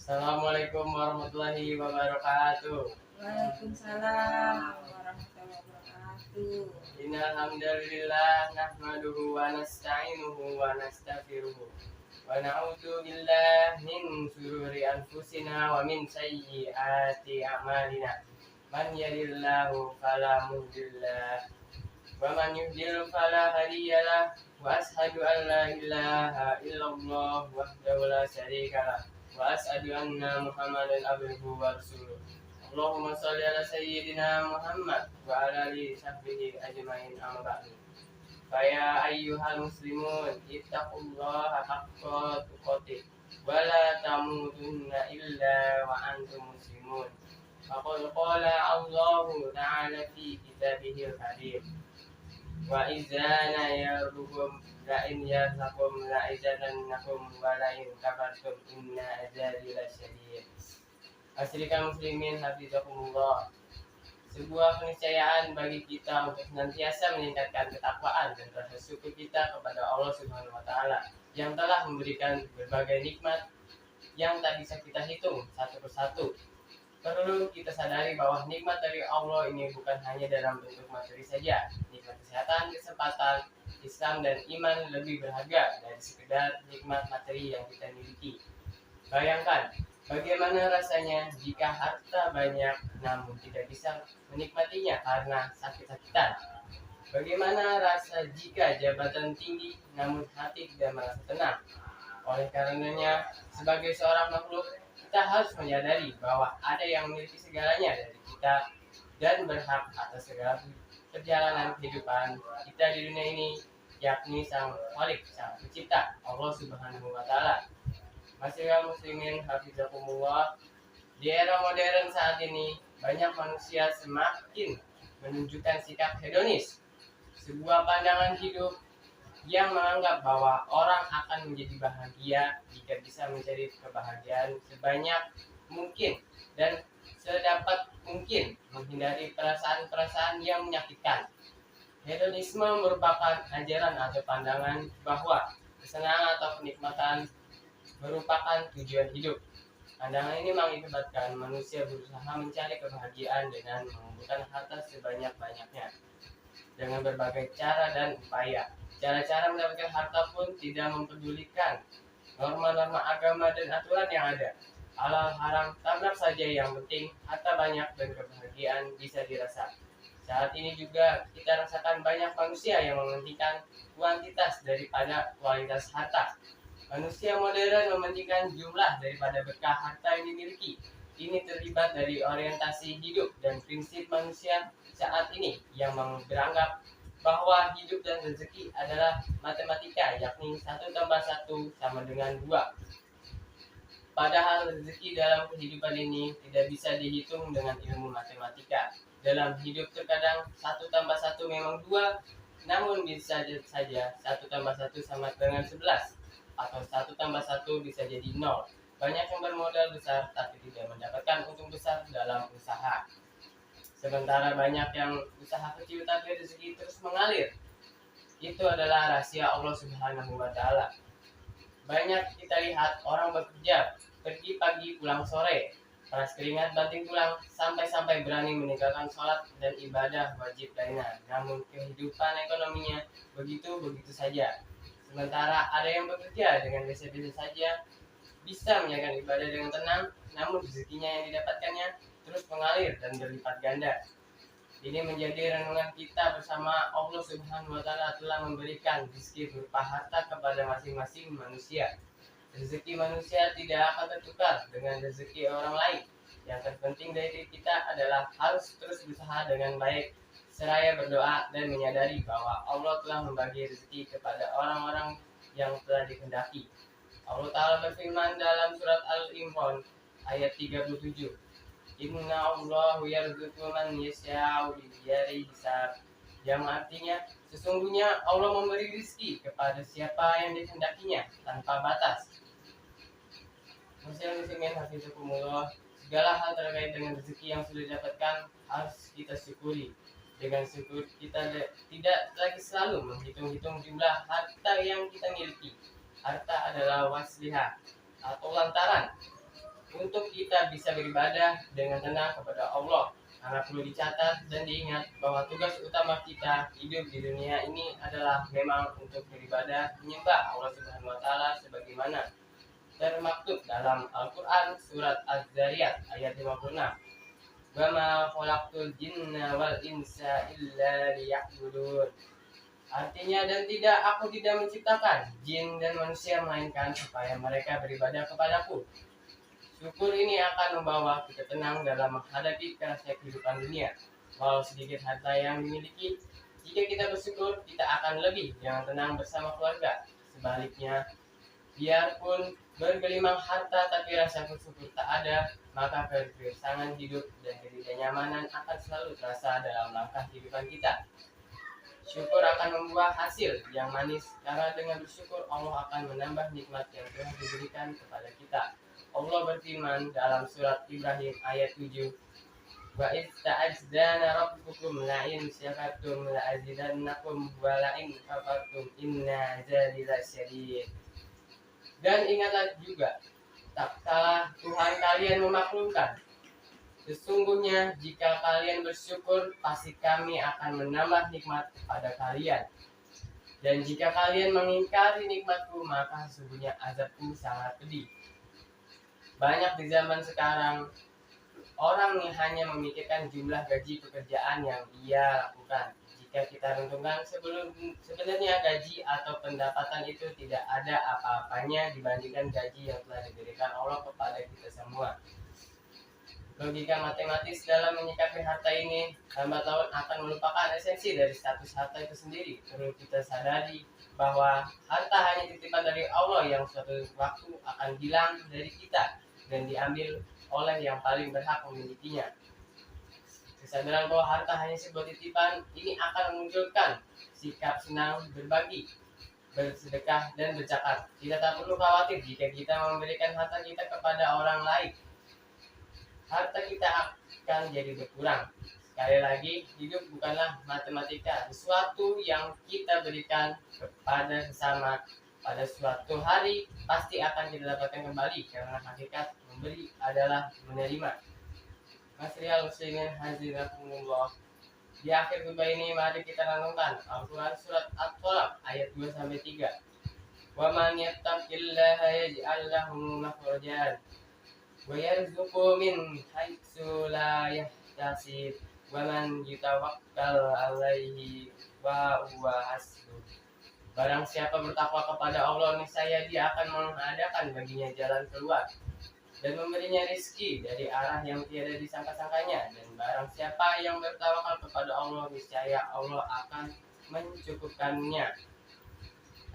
Assalamualaikum warahmatullahi wabarakatuh. Waalaikumsalam warahmatullahi wabarakatuh. Innal hamdalillah nahmaduhu wa nasta'inuhu wa nastaghfiruh. Wa na'udzu billahi min shururi anfusina wa min sayyiati a'malina. Man yahdihillahu fala mudilla wa man yudlil fala hadiyalah. Wa ashhadu an la ilaha illallah wahdahu la syarika lah. Wa ashhadu anna Muhammadan abduhu wa rasuluh. Allahumma sholli ala sayyidina Muhammad wa ala alihi sahbihi ajmain amma ba'du. Fa ya ayyuhal muslimun ittaqullaha haqqa tuqatih wa la tamutunna illa wa antum muslimun. Faqad qala Allahu ta'ala fi kitabihil karim. Wa izana yaruhum la in yazakum la izadannakum wa la in kafartum inna azabi lasyadid. Asrikan muslimin hafizakumullah. Sebuah keniscayaan bagi kita untuk senantiasa meningkatkan ketakwaan dan rasa syukur kita kepada Allah Subhanahu wa taala yang telah memberikan berbagai nikmat yang tak bisa kita hitung satu persatu. Perlu kita sadari bahwa nikmat dari Allah ini bukan hanya dalam bentuk materi saja. Nikmat kesehatan, kesempatan, Islam dan iman lebih berharga dari sekedar nikmat materi yang kita miliki. Bayangkan bagaimana rasanya jika harta banyak namun tidak bisa menikmatinya karena sakit-sakitan. Bagaimana rasa jika jabatan tinggi namun hati tidak merasa tenang. Oleh karenanya, sebagai seorang makhluk, kita harus menyadari bahwa ada yang memiliki segalanya dari kita dan berhak atas segala perjalanan kehidupan kita di dunia ini, yakni Sang Khalik, Sang Pencipta, Allah Subhanahu wa taala. Masyarakat muslimin hafizakumullah, di era modern saat ini banyak manusia semakin menunjukkan sikap hedonis, sebuah pandangan hidup yang menganggap bahwa orang akan menjadi bahagia jika bisa mencari kebahagiaan sebanyak mungkin dan sedapat mungkin menghindari perasaan-perasaan yang menyakitkan. Hedonisme merupakan ajaran atau pandangan bahwa kesenangan atau kenikmatan merupakan tujuan hidup. Pandangan ini mengakibatkan manusia berusaha mencari kebahagiaan dengan mengumpulkan harta sebanyak-banyaknya dengan berbagai cara dan upaya. Cara-cara mendapatkan harta pun tidak mempedulikan norma-norma agama dan aturan yang ada. Halal haram tabrak saja, yang penting harta banyak dan kebahagiaan bisa dirasa. Saat ini juga kita rasakan banyak manusia yang mementingkan kuantitas daripada kualitas harta. Manusia modern mementingkan jumlah daripada berkah harta yang dimiliki. Ini terlibat dari orientasi hidup dan prinsip manusia saat ini yang beranggap bahwa hidup dan rezeki adalah matematika, yakni 1 tambah 1 sama dengan 2. Padahal rezeki dalam kehidupan ini tidak bisa dihitung dengan ilmu matematika. Dalam hidup terkadang 1 tambah 1 memang 2, namun bisa saja 1 tambah 1 sama dengan 11. Atau 1 tambah 1 bisa jadi 0. Banyak yang bermodal besar tapi tidak mendapatkan untung besar dalam usaha. Sementara banyak yang usaha kecil tapi rezeki terus mengalir. Itu adalah rahasia Allah Subhanahu wa taala. Banyak kita lihat orang bekerja, pergi pagi pulang sore, panas keringat banting tulang, sampai-sampai berani meninggalkan sholat dan ibadah wajib lainnya. Namun kehidupan ekonominya begitu-begitu saja. Sementara ada yang bekerja dengan biasa-biasa saja, bisa menjalankan ibadah dengan tenang, namun rezekinya yang didapatkannya terus mengalir dan berlipat ganda. Ini menjadi renungan kita bersama. Allah Subhanahu wa taala telah memberikan rezeki berupa harta kepada masing-masing manusia. Rezeki manusia tidak akan tertukar dengan rezeki orang lain. Yang terpenting dari diri kita adalah harus terus berusaha dengan baik, seraya berdoa dan menyadari bahwa Allah telah membagi rezeki kepada orang-orang yang telah dikehendaki. Allah Ta'ala berfirman dalam surat Al-Imran ayat 37, Inna Allahu yarzuqu man yasha'u bighairi hisab, yang artinya sesungguhnya Allah memberi rezeki kepada siapa yang dikehendakinya tanpa batas. Muslimin hafizakumullah, segala hal terkait dengan rezeki yang sudah didapatkan harus kita syukuri. Dengan syukur kita tidak lagi selalu menghitung-hitung jumlah harta yang kita miliki. Harta adalah wasilah atau lantaran untuk kita bisa beribadah dengan tenang kepada Allah. Karena perlu dicatat dan diingat bahwa tugas utama kita hidup di dunia ini adalah memang untuk beribadah menyembah Allah Subhanahu wa taala sebagaimana termaktub dalam Al-Qur'an surat Az-Zariyat ayat 56. Wa ma khalaqtul jinna wal insa illa liya'budun. Artinya, dan aku tidak menciptakan jin dan manusia melainkan supaya mereka beribadah kepadaku. Syukur ini akan membawa kita tenang dalam menghadapi kerasnya kehidupan dunia. Walau sedikit harta yang dimiliki, jika kita bersyukur, kita akan lebih dengan tenang bersama keluarga. Sebaliknya, biarpun bergelimang harta tapi rasa bersyukur tak ada, maka kegersangan hidup dan ketidaknyamanan akan selalu terasa dalam langkah kehidupan kita. Syukur akan membuah hasil yang manis, karena dengan bersyukur Allah akan menambah nikmat yang telah diberikan kepada kita. Allah berfirman dalam surat Ibrahim ayat 7, wa idz ta'azzana rabbukum la in syakartum la azidannakum wa la in kafartum inna azabi lasyadid. Dan ingatlah juga, tak kalah Tuhan kalian memaklumkan, sesungguhnya jika kalian bersyukur, pasti kami akan menambah nikmat kepada kalian. Dan jika kalian mengingkari nikmatku, maka sesungguhnya azabku sangat pedih. Banyak di zaman sekarang, orang yang hanya memikirkan jumlah gaji pekerjaan yang ia lakukan. Jika kita renungkan, sebenarnya gaji atau pendapatan itu tidak ada apa-apanya dibandingkan gaji yang telah diberikan Allah kepada kita semua. Logika matematis dalam menyikapi harta ini lambat laun akan melupakan esensi dari status harta itu sendiri. Perlu kita sadari bahwa harta hanya titipan dari Allah yang suatu waktu akan hilang dari kita dan diambil oleh yang paling berhak memilikinya. Kesadaran bahwa harta hanya sebuah titipan ini akan memunculkan sikap senang berbagi, bersedekah, dan berzakat. Kita tak perlu khawatir jika kita memberikan harta kita kepada orang lain. Harta kita akan jadi berkurang. Sekali lagi, hidup bukanlah matematika. Sesuatu yang kita berikan kepada sesama pada suatu hari pasti akan kita dapatkan kembali, karena hakikat memberi adalah menerima. Masrial muslimin hazirakumullah. Di akhir khutbah ini mari kita renungkan Al-Quran surat At-Tolak ayat 2-3. Wa man yattaqillaha yaj'al lahu makhrajan wa yarzuqhu min haitsu la yahtasib wa man yatawakkal 'alaihi wa huwa hasbuh. Barang siapa bertakwa kepada Allah, niscaya Dia akan mengadakan baginya jalan keluar dan memberinya rezeki dari arah yang tiada disangka-sangkanya. Dan barang siapa yang bertawakal kepada Allah, niscaya Allah akan mencukupkannya.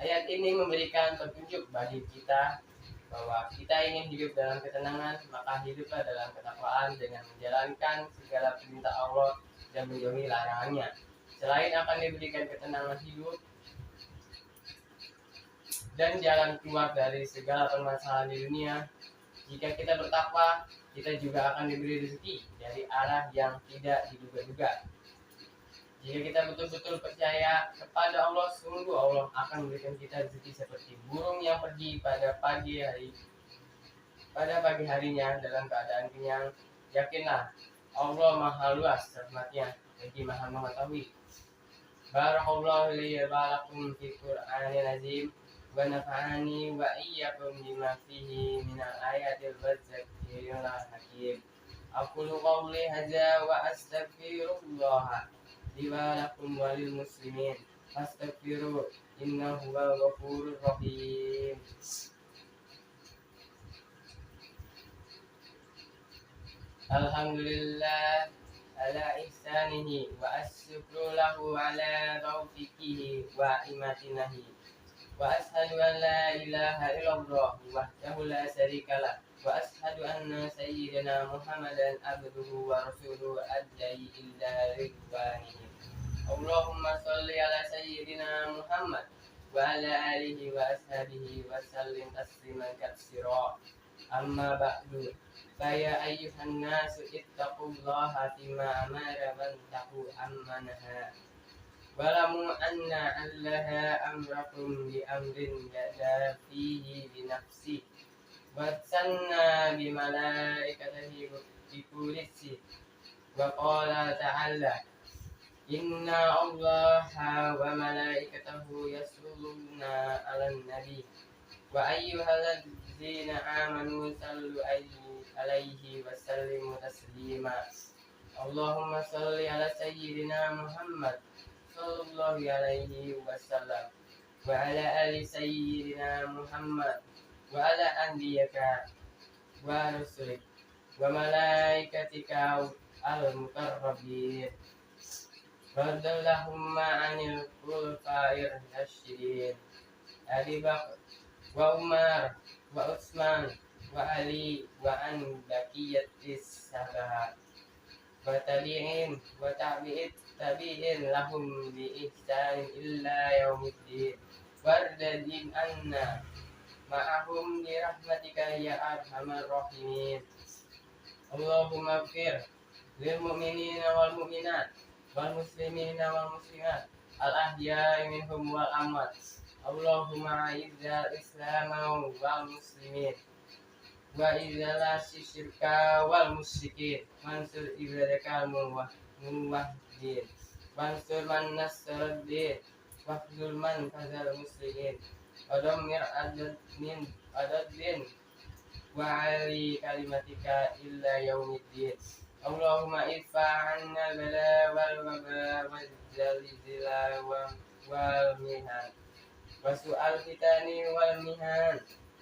Ayat ini memberikan petunjuk bagi kita bahwa kita ingin hidup dalam ketenangan, maka hiduplah dalam ketakwaan dengan menjalankan segala perintah Allah dan menjauhi larangannya. Selain akan diberikan ketenangan hidup dan jalan keluar dari segala permasalahan di dunia, jika kita bertakwa, kita juga akan diberi rezeki dari arah yang tidak diduga-duga. Jika kita betul-betul percaya kepada Allah, sungguh Allah akan memberikan kita rezeki seperti burung yang pergi pada pagi harinya dalam keadaan kenyang. Yakinlah, Allah maha luas rahmatnya lagi maha mengetahui. Barakallahu li wa lakum fi Qur'anil azim. Wa nafa'ani wa iyyakum bima fihi minal ayatil wadzakiril hakim. Aqulu qawli hadza wa astaghfirullah li wa lakum wa lil muslimin fastaghfiru innahu huwal ghafurur rahim. Alhamdulillah ala ihsanihi wa asyukru lahu ala taufiqihi wa imatinahi. Wa ashhadu an la ilaha illallah wahdahu la syarikalah wa ashhadu anna sayyidina Muhammadan abduhu wa rasuluhu adda'i illa ridwanihi. Allahumma sholli ala sayyidina Muhammad wa ala alihi wa ashabihi wa sallim tasliman katsira. Amma ba'du, faya ayyuhan nasu ittaqullaha fima amara wantahu amma naha. Walamu anna allaha amrakum bi amrin yada fihi bi nafsi وثنى بملائكته بكرسي وقال تعالى إن الله وملائكته يصلون على النبي وأيها الذين آمنوا صلوا عليه وسلموا تسليما اللهم صل على سيدنا محمد صلى الله عليه وسلم وعلى آل سيدنا محمد وعلى أنبيائك ورسلك وملائكتك المقربين رضي اللهم عن الخلفاء الراشدين أبي بكر وعمر وعثمان وعلي وعن بقية الصحابة وتابعين وتابعين لهم بإحسان إلى يوم الدين وارض عنا معهم برحمتك يا أرحم الراحمين اللهم اغفر للمؤمنين والمؤمنات والمسلمين والمسلمات الأحياء منهم والأموات اللهم أعز الإسلام والمسلمين وإذل الشرك والمشركين وانصر عبادك الموحدين وانصر من نصر الدين واخذل من خذل المسلمين ودمر أعداء وعلي كلمتك إلى يوم الدين اللهم ادفع عنا البلاء والوباء والزلزال والمحن وسوء الفتن والمحن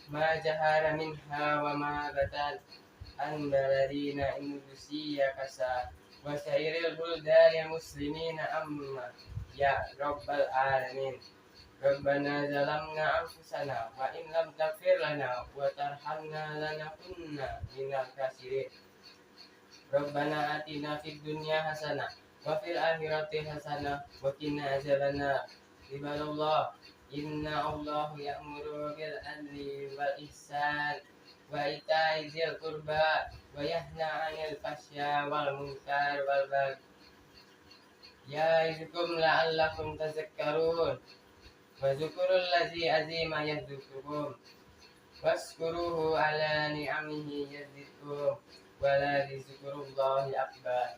ما جهر منها وما بطن عن بلدنا إندونيسيا كسا وسائر البلدان المسلمين أما يا رب العالمين ربنا ظلمنا أنفسنا وإن لم تغفر لنا وترحمنا لنكن من الخاسرين ربنا آتنا في الدنيا حسنة وفي الآخرة حسنة وقنا عذاب النار عباد الله إن الله يأمر بالعدل والإحسان وإيتاء ذي القربى وينهى عن الفحشاء والمنكر والبغي يعظكم لعلكم تذكرون واذكروا الذي عظيم يذكركم واشكروه على نعمه يزدكم ولذكر الله أكبر